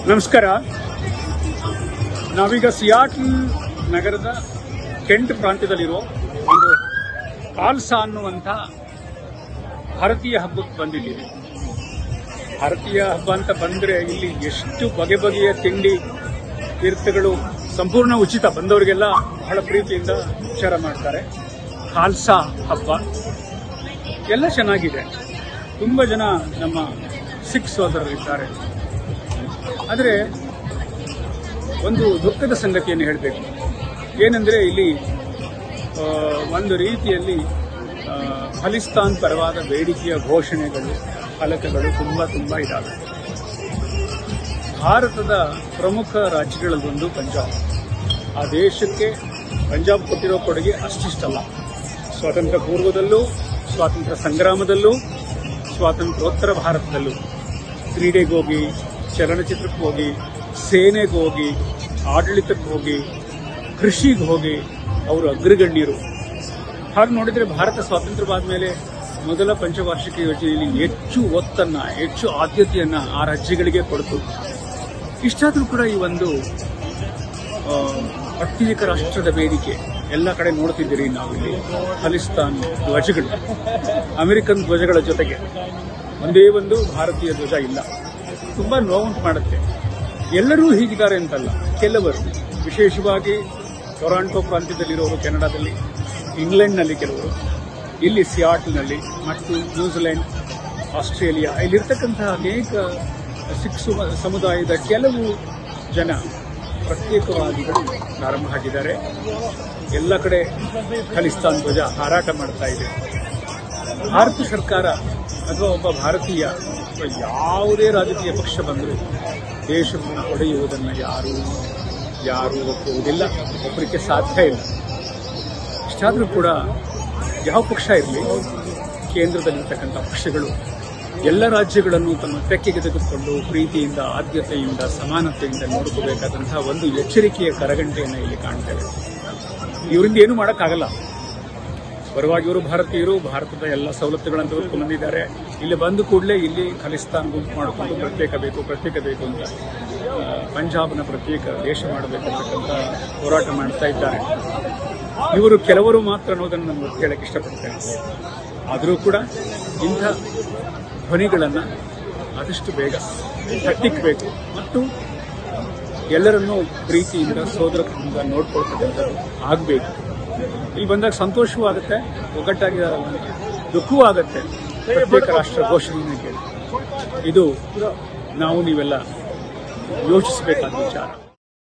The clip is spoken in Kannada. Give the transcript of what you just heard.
ನಮಸ್ಕಾರ. ನಾವೀಗ ಸಿಯಾಟಲ್ ನಗರದ ಕೆಂಟ್ ಪ್ರಾಂತ್ಯದಲ್ಲಿರೋ ಒಂದು ಖಾಲ್ಸಾ ಅನ್ನುವಂಥ ಭಾರತೀಯ ಹಬ್ಬಕ್ಕೆ ಬಂದಿದ್ದೀವಿ. ಭಾರತೀಯ ಹಬ್ಬ ಅಂತ ಬಂದರೆ ಇಲ್ಲಿ ಎಷ್ಟು ಬಗೆ ಬಗೆಯ ತಿಂಡಿ ತೀರ್ಥಗಳು ಸಂಪೂರ್ಣ ಉಚಿತ, ಬಂದವರಿಗೆಲ್ಲ ಬಹಳ ಪ್ರೀತಿಯಿಂದ ವಿಚಾರ ಮಾಡ್ತಾರೆ. ಖಾಲ್ಸಾ ಹಬ್ಬ ಎಲ್ಲ ಚೆನ್ನಾಗಿದೆ. ತುಂಬ ಜನ ನಮ್ಮ ಸಿಖ್ ಸೋದರರಿದ್ದಾರೆ. ಆದರೆ ಒಂದು ದುಃಖದ ಸಂಗತಿಯನ್ನು ಹೇಳಬೇಕು. ಏನೆಂದರೆ ಇಲ್ಲಿ ಒಂದು ರೀತಿಯಲ್ಲಿ ಖಲಿಸ್ತಾನ್ ಪರವಾದ ಬೇಡಿಕೆಯ ಘೋಷಣೆಗಳು, ಫಲಕಗಳು ತುಂಬ ಇದ್ದಾವೆ. ಭಾರತದ ಪ್ರಮುಖ ರಾಜ್ಯಗಳಲ್ಲೊಂದು ಪಂಜಾಬ್. ಆ ದೇಶಕ್ಕೆ ಪಂಜಾಬ್ ಕೊಟ್ಟಿರೋ ಕೊಡುಗೆ ಅಷ್ಟಿಷ್ಟಲ್ಲ. ಸ್ವಾತಂತ್ರ್ಯ ಪೂರ್ವದಲ್ಲೂ, ಸ್ವಾತಂತ್ರ್ಯ ಸಂಗ್ರಾಮದಲ್ಲೂ, ಸ್ವಾತಂತ್ರ್ಯೋತ್ತರ ಭಾರತದಲ್ಲೂ ಕ್ರೀಡೆಗೆ ಹೋಗಿ, ಚಲನಚಿತ್ರಕ್ಕೆ ಹೋಗಿ, ಸೇನೆಗೆ ಹೋಗಿ, ಆಡಳಿತಕ್ಕೆ ಹೋಗಿ, ಕೃಷಿಗೆ ಹೋಗಿ ಅವರು ಅಗ್ರಗಣ್ಯರು. ಹಾಗೆ ನೋಡಿದರೆ ಭಾರತ ಸ್ವಾತಂತ್ರ್ಯವಾದ ಮೇಲೆ ಮೊದಲ ಪಂಚವಾರ್ಷಿಕ ಯೋಜನೆಯಲ್ಲಿ ಹೆಚ್ಚು ಒತ್ತನ್ನು, ಹೆಚ್ಚು ಆದ್ಯತೆಯನ್ನು ಆ ರಾಜ್ಯಗಳಿಗೆ ಕೊಡ್ತು. ಇಷ್ಟಾದರೂ ಕೂಡ ಈ ಒಂದು ಪ್ರತ್ಯೇಕ ರಾಷ್ಟ್ರದ ಬೇಡಿಕೆ ಎಲ್ಲ ಕಡೆ ನೋಡ್ತಿದ್ದೀರಿ ನಾವಿಲ್ಲಿ. ಖಲಿಸ್ತಾನ್ ಧ್ವಜಗಳು, ಅಮೆರಿಕನ್ ಧ್ವಜಗಳ ಜೊತೆಗೆ ಒಂದೇ ಒಂದು ಭಾರತೀಯ ಧ್ವಜ ಇಲ್ಲ. ತುಂಬ ನೋವುಂಟು ಮಾಡುತ್ತೆ. ಎಲ್ಲರೂ ಹೀಗಿದ್ದಾರೆ ಅಂತಲ್ಲ, ಕೆಲವರು, ವಿಶೇಷವಾಗಿ ಟೊರಾಂಟೊ ಪ್ರಾಂತ್ಯದಲ್ಲಿರೋರು, ಕೆನಡಾದಲ್ಲಿ, ಇಂಗ್ಲೆಂಡ್ನಲ್ಲಿ ಕೆಲವರು, ಇಲ್ಲಿ ಸಿಯಾಟಲ್ನಲ್ಲಿ ಮತ್ತು ನ್ಯೂಜಿಲೆಂಡ್, ಆಸ್ಟ್ರೇಲಿಯಾ, ಇಲ್ಲಿರ್ತಕ್ಕಂತಹ ಅನೇಕ ಸಿಖ್ ಸಮುದಾಯದ ಕೆಲವು ಜನ ಪ್ರತ್ಯೇಕವಾದಿಗಳು ಪ್ರಾರಂಭ ಆಗಿದ್ದಾರೆ. ಎಲ್ಲ ಕಡೆ ಖಲಿಸ್ತಾನ್ ಧ್ವಜ ಹಾರಾಟ ಮಾಡ್ತಾ ಇದೆ. ಭಾರತ ಸರ್ಕಾರ ಅಥವಾ ಒಬ್ಬ ಭಾರತೀಯ ಯಾವುದೇ ರಾಜಕೀಯ ಪಕ್ಷ ಬಂದರೂ ದೇಶವನ್ನು ಒಡೆಯುವುದನ್ನು ಯಾರೂ ಒಪ್ಪುವುದಿಲ್ಲ, ಒಪ್ಪಲಿಕ್ಕೆ ಸಾಧ್ಯ ಇಲ್ಲ. ಇಷ್ಟಾದರೂ ಕೂಡ ಯಾವ ಪಕ್ಷ ಇರಲಿ, ಕೇಂದ್ರದಲ್ಲಿರ್ತಕ್ಕಂಥ ಪಕ್ಷಗಳು ಎಲ್ಲ ರಾಜ್ಯಗಳನ್ನು ತಮ್ಮ ತೆಕ್ಕೆಗೆ ತೆಗೆದುಕೊಂಡು ಪ್ರೀತಿಯಿಂದ, ಆದ್ಯತೆಯಿಂದ, ಸಮಾನತೆಯಿಂದ ನೋಡ್ಕೋಬೇಕಾದಂತಹ ಒಂದು ಎಚ್ಚರಿಕೆಯ ಕರಗಂಟೆಯನ್ನು ಇಲ್ಲಿ ಕಾಣ್ತೇವೆ. ಇವರಿಂದ ಏನೂ ಮಾಡೋಕ್ಕಾಗಲ್ಲ. ಬರುವಾಗ ಇವರು ಭಾರತೀಯರು, ಭಾರತದ ಎಲ್ಲ ಸವಲತ್ತುಗಳನ್ನು ತೆಗೆದುಕೊಂಡು ಬಂದಿದ್ದಾರೆ. ಇಲ್ಲಿ ಬಂದ ಕೂಡಲೇ ಇಲ್ಲಿ ಖಲಿಸ್ತಾನ್ ಗುಂಪು ಮಾಡಿಕೊಂಡು ಪ್ರತ್ಯೇಕ ಬೇಕು ಅಂತ ಪಂಜಾಬ್ನ ಪ್ರತ್ಯೇಕ ದೇಶ ಮಾಡಬೇಕು ಅಂತಕ್ಕಂಥ ಹೋರಾಟ ಮಾಡ್ತಾ ಇದ್ದಾರೆ. ಇವರು ಕೆಲವರು ಮಾತ್ರ ಅನ್ನೋದನ್ನು ನಾನು ಕೇಳಕ್ಕೆ ಇಷ್ಟಪಡ್ತೇನೆ. ಆದರೂ ಕೂಡ ಇಂಥ ಧ್ವನಿಗಳನ್ನು ಆದಷ್ಟು ಬೇಗ ಹತ್ತಿಕ್ಕಬೇಕು ಮತ್ತು ಎಲ್ಲರನ್ನೂ ಪ್ರೀತಿಯಿಂದ, ಸೋದರತ್ವದಿಂದ ನೋಡ್ಕೊಳ್ತಕ್ಕಂಥದ್ದು ಆಗಬೇಕು. ಇಲ್ಲಿ ಬಂದಾಗ ಸಂತೋಷವೂ ಆಗುತ್ತೆ, ಒಗ್ಗಟ್ಟಾಗಿದ್ದಾರಲ್ಲ, ದುಃಖವೂ ಆಗುತ್ತೆ. ಪ್ರತ್ಯೇಕ ರಾಷ್ಟ್ರ ಘೋಷಣೆಯನ್ನು ಕೇಳಿ ಇದು ನಾವು ನೀವೆಲ್ಲ ಯೋಚಿಸಬೇಕಾದ ವಿಚಾರ.